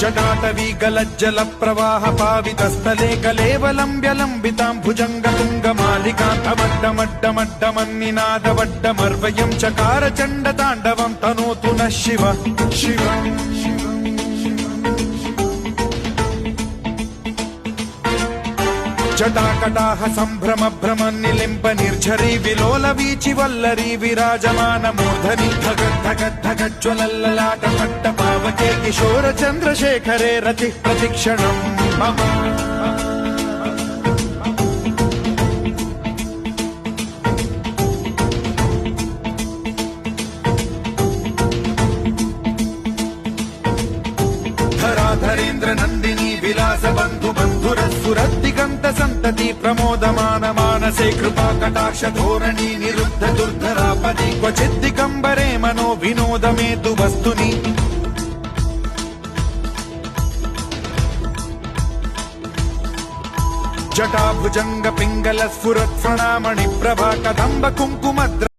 जटाटवी गलज्जल प्रवाह पावितस्थले कलेवलम्ब्यलम्बितां भुजङ्गतुङ्गमालिकान्तमड्डमड्डमड्डमन्निनादवड्डमर्वयं चकार चण्डताण्डवं तनोतु नः शिव शिव जटाकटाह सम्भ्रम भ्रम निलिम्ब निर्झरी विलोल वीचि वल्लरी विराजमान मूर्धनि धगद्धगद्धगज्ज्वलल्ललाट पट्ट पावके किशोर चन्द्रशेखरे रतिः प्रतिक्षणम् मम धराधरेन्द्र नन्दिनी विलास बन्धु बन्धुरस्सुरद्दिगन्त सन्तति प्रमोदमान मानसे कृपा कटाक्ष धोरणी निरुद्ध दुर्धरापदि क्वचिद्दिगम्बरे मनो विनोदमेतु वस्तुनि जटा भुजंग पिंगल स्फुरत् प्रणामणि प्रभा कदम्ब कुङ्कुमद्र